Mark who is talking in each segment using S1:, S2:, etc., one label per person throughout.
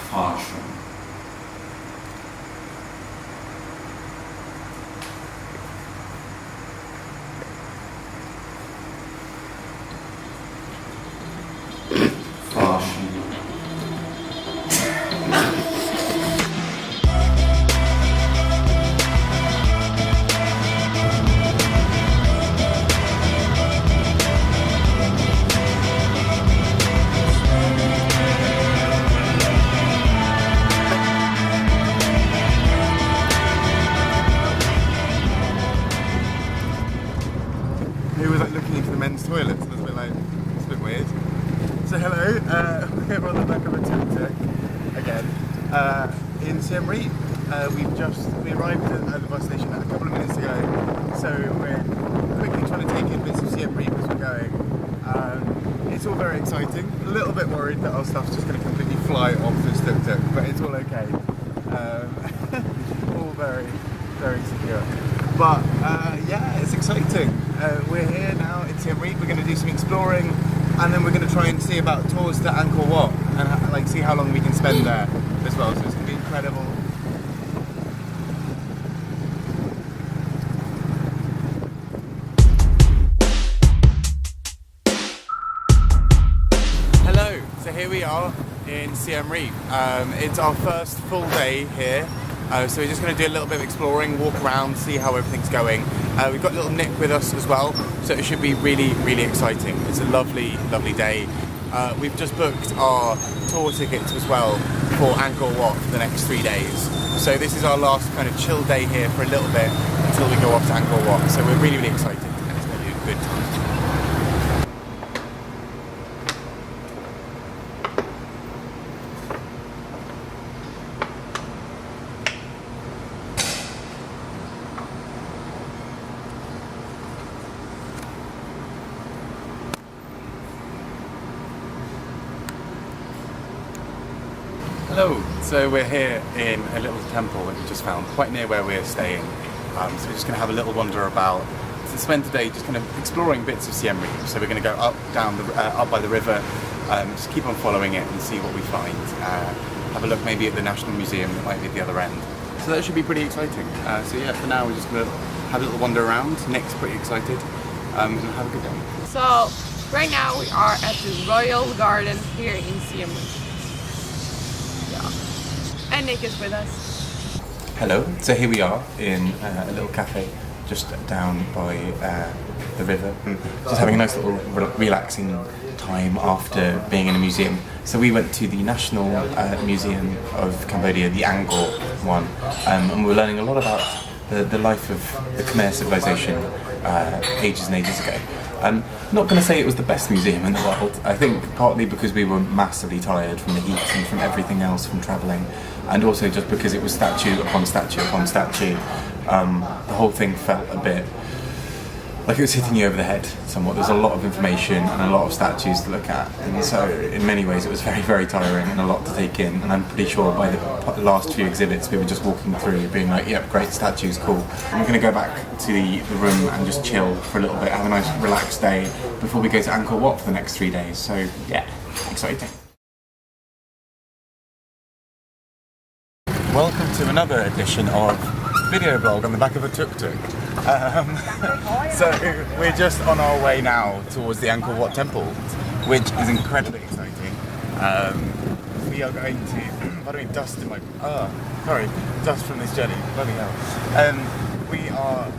S1: Partial.
S2: He was like looking into the men's toilets, and I was a bit like, it's a bit weird. So hello, we're on the back of a tuk-tuk again in Siem Reap. We arrived at the bus station a couple of minutes ago, so we're quickly trying to take in bits of Siem Reap as we're going. It's all very exciting. A little bit worried that our stuff's just going to completely fly off this tuk-tuk, but it's all okay. All very, very secure. But yeah, it's exciting. We're here now in Siem Reap. We're going to do some exploring, and then we're going to try and see about tours to Angkor Wat and like see how long we can spend there as well. So it's going to be incredible. Hello. So here we are in Siem Reap. It's our first full day here. So we're just going to do a little bit of exploring, walk around, see how everything's going. We've got little Nick with us as well, so it should be really, really exciting. It's a lovely, lovely day. We've just booked our tour tickets as well for Angkor Wat for the next 3 days. So this is our last kind of chill day here for a little bit until we go off to Angkor Wat. So we're really, really excited, and it's going to be a good time. Hello, so we're here in a little temple that we just found quite near where we're staying. So we're just going to have a little wander about to spend today just kind of exploring bits of Siem Reap. So we're going to go up by the river, just keep on following it and see what we find. Have a look maybe at the National Museum that might be at the other end. So that should be pretty exciting. So yeah, for now we're just going to have a little wander around. Nick's pretty excited. Have a good day.
S3: So right now we are at the Royal Garden here in Siem Reap. And Nick is with us.
S2: Hello, so here we are in a little cafe just down by the river. Just having a nice little relaxing time after being in a museum. So we went to the National Museum of Cambodia, the Angkor one, and we were learning a lot about the life of the Khmer civilization ages and ages ago. I'm not going to say it was the best museum in the world. I think partly because we were massively tired from the heat and from everything else from travelling, and also just because it was statue upon statue upon statue. The whole thing felt a bit like it was hitting you over the head somewhat. There's a lot of information and a lot of statues to look at, and so in many ways it was very, very tiring and a lot to take in. And I'm pretty sure by the last few exhibits we were just walking through being like, yep, great statues, cool. And we're going to go back to the room and just chill for a little bit, have a nice relaxed day before we go to Angkor Wat for the next 3 days. So yeah, exciting. Welcome to another edition of video blog on the back of a tuk-tuk. So we're just on our way now towards the Angkor Wat temple, which is incredibly exciting. We are going to, pardon me, dust in my, dust from this journey, bloody hell. We are,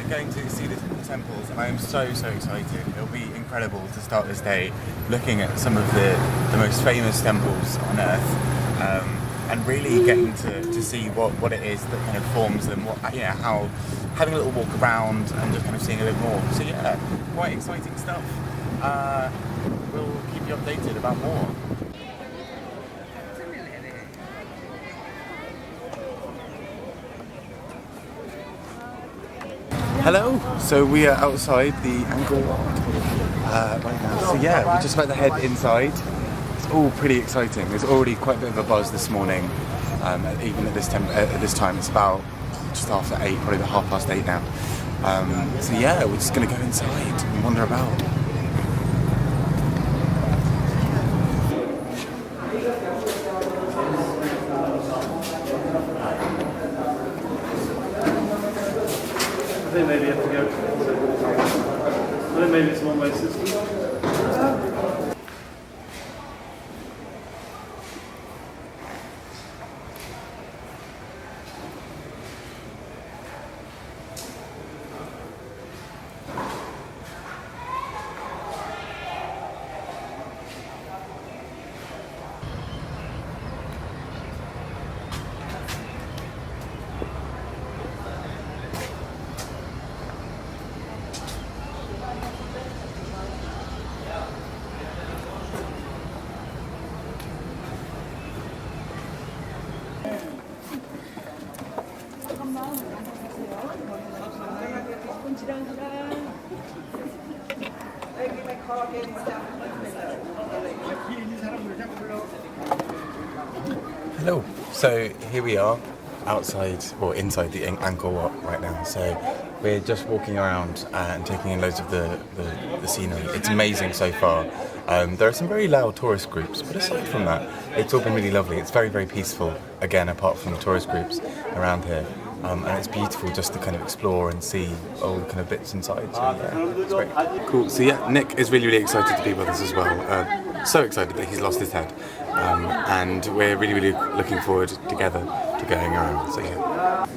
S2: going to see the temples, and I am so excited. It'll be incredible to start this day looking at some of the most famous temples on earth. And really getting to see what it is that kind of forms them, how having a little walk around and just kind of seeing a bit more. So yeah, quite exciting stuff. We'll keep you updated about more. Hello, so we are outside the Angkor Wat right now. So yeah, we're just about to head inside. All pretty exciting. There's already quite a bit of a buzz this morning. Even at this time, it's about just after 8, probably about 8:30 now. So yeah, we're just going to go inside and wander about. Hello. So here we are, outside or inside the Angkor Wat right now. So we're just walking around and taking in loads of the scenery. It's amazing so far. There are some very loud tourist groups, but aside from that, it's all been really lovely. It's very, very peaceful, again, apart from the tourist groups around here. And it's beautiful just to kind of explore and see all the kind of bits inside. So yeah, it's great. Cool. So yeah, Nick is really, really excited to be with us as well. So excited that he's lost his head. And we're really, really looking forward together to going around. So yeah.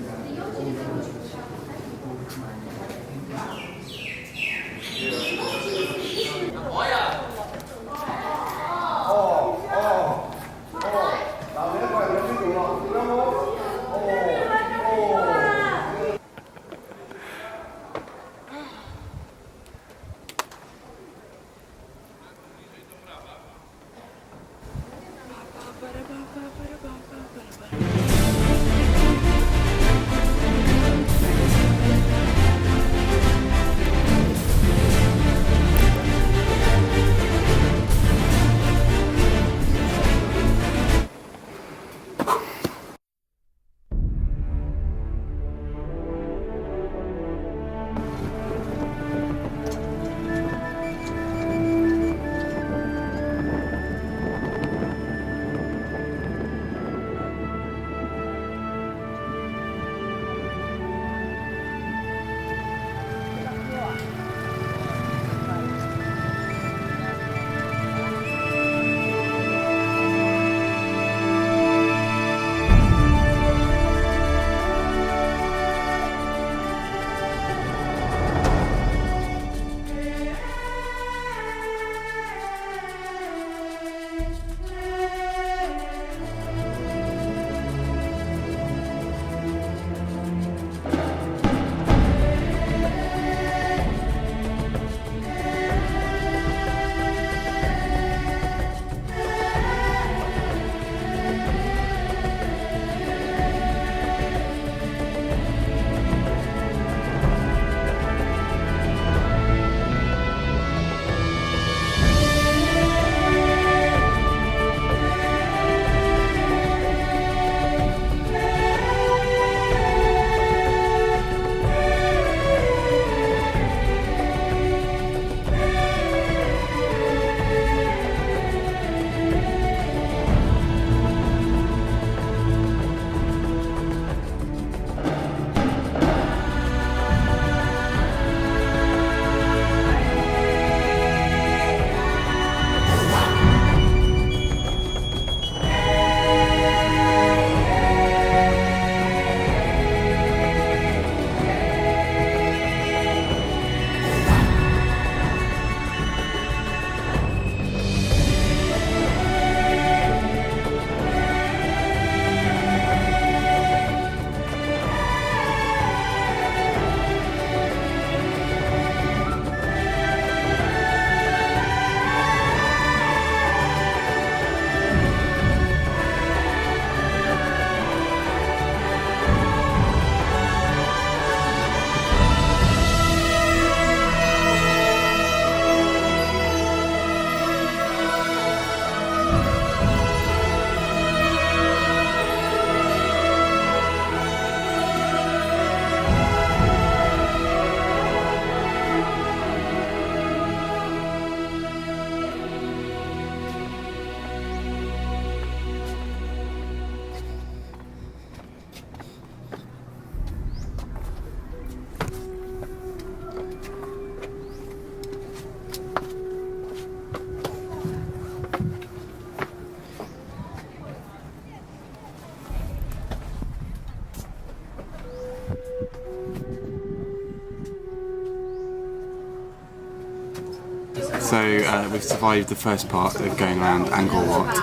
S2: So we've survived the first part of going around Angkor Wat.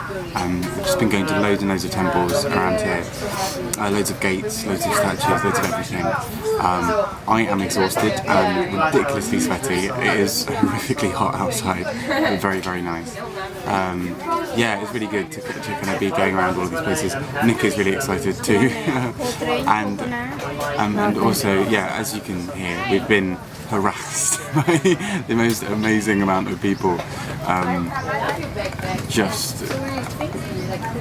S2: We've just been going to loads and loads of temples around here, loads of gates, loads of statues, loads of everything. I am exhausted and ridiculously sweaty. It is horrifically hot outside, but very, very nice. Yeah, it's really good to kind of be going around all of these places. Nick is really excited too, and also, yeah, as you can hear, we've been harassed by the most amazing amount of people, just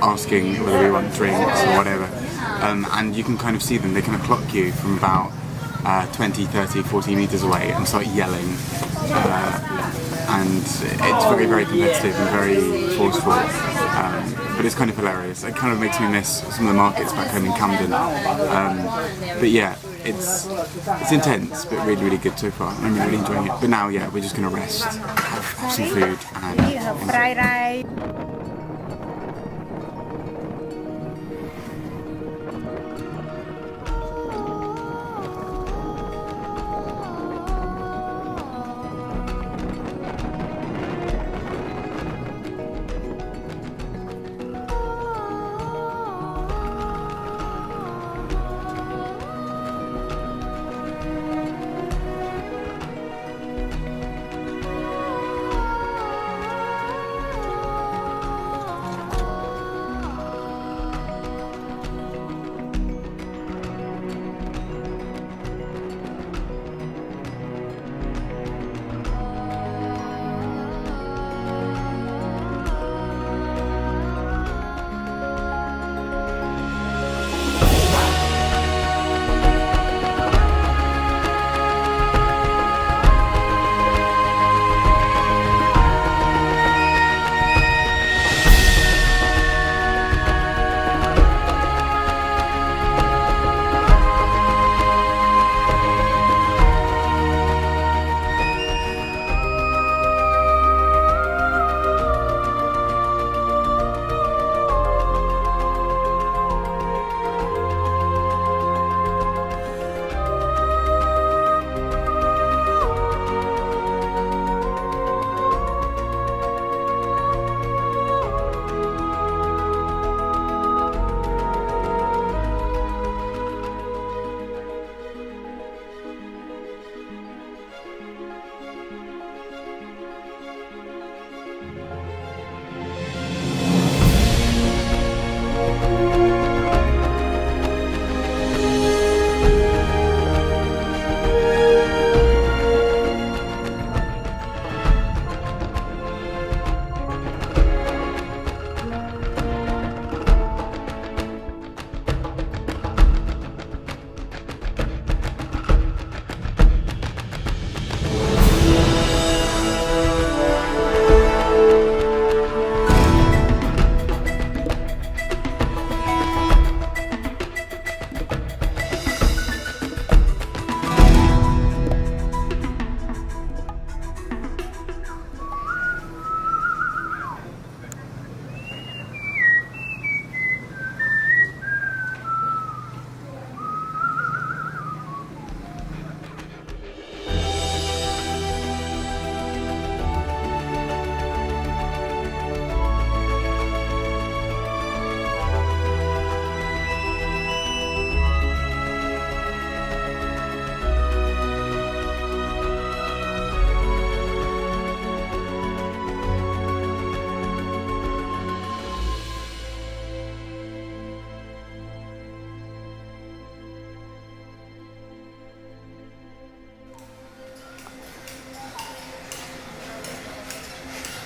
S2: asking whether we want drinks or whatever, and you can kind of see them. They kind of clock you from about 20, 30, 40 meters away and start yelling. And it's very, very competitive and very forceful, but it's kind of hilarious. It kind of makes me miss some of the markets back home in Camden. But yeah, it's intense, but really, really good so far. I'm really enjoying it. But now, yeah, we're just going to rest, have some food, and
S1: fried rice.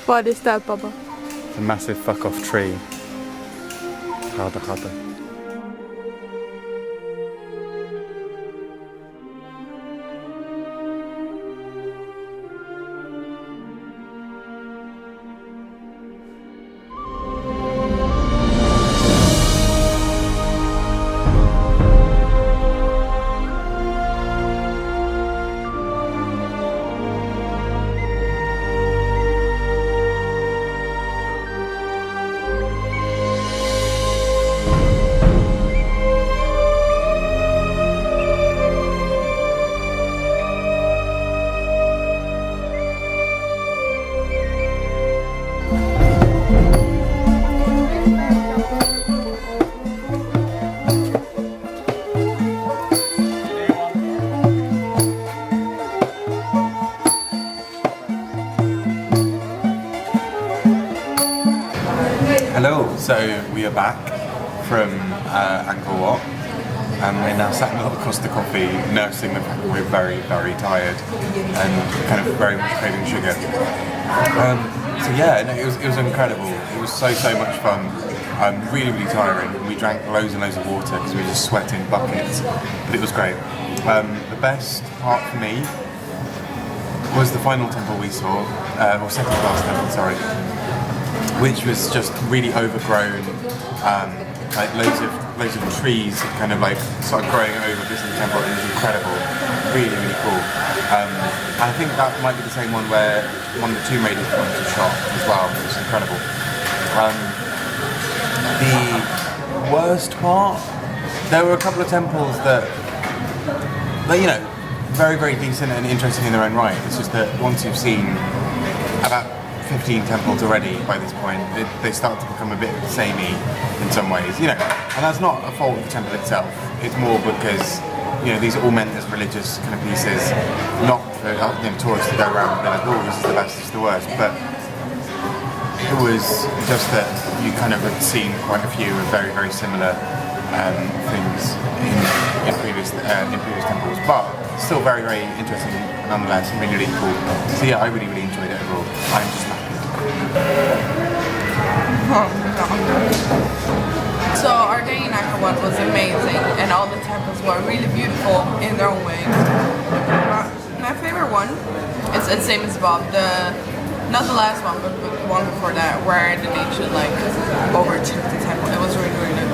S3: What is that, Papa?
S2: a massive fuck off tree. Harder, harder. So we are back from Angkor Wat, and we're now sat in a lot of Costa coffee, nursing the fact that we're very, very tired and kind of very much craving sugar. So yeah, no, it was incredible. It was so much fun. Really, really tiring. We drank loads and loads of water because we were just sweating buckets, but it was great. The best part for me was the final temple we saw, or second class temple, sorry, which was just really overgrown, like loads of trees kind of like started growing over this temple, and it was incredible, really, really cool. And I think that might be the same one where one of the Tomb Raiders went to shot as well, it was incredible. The worst part, there were a couple of temples that you know, very, very decent and interesting in their own right. It's just that once you've seen about 15 temples already by this point, they start to become a bit samey in some ways, you know. And that's not a fault of the temple itself. It's more because, you know, these are all meant as religious kind of pieces, not for tourists to go around and be like, oh, this is the best, this is the worst. But it was just that you kind of had seen quite a few of very, very similar things in previous temples, but still very, very interesting nonetheless, and really, really cool. So yeah, I really, really enjoyed it overall. I'm just knackered.
S3: So our day in Angkor Wat was amazing, and all the temples were really beautiful in their own way. My favorite one is the same as Bob, not the last one, but the one before that, where the nature like overtook the temple. It was really, really good.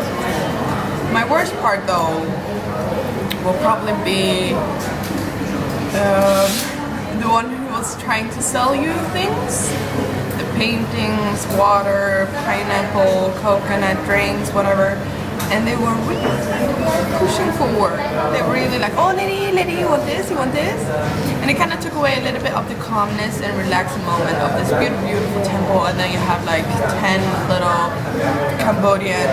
S3: My worst part though will probably be the one who was trying to sell you things. The paintings, water, pineapple, coconut drinks, whatever. And they were really pushing forward. They were really like, oh lady, you want this, you want this? And it kind of took away a little bit of the calmness and relaxing moment of this beautiful, beautiful temple. And then you have like 10 little Cambodian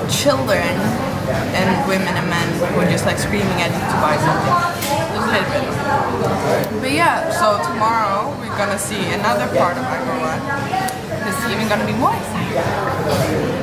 S3: children and women and men who are just like screaming at you to buy something. Just a little bit. But yeah, so tomorrow we're gonna see another part of Angkor Wat. It's even gonna be more exciting.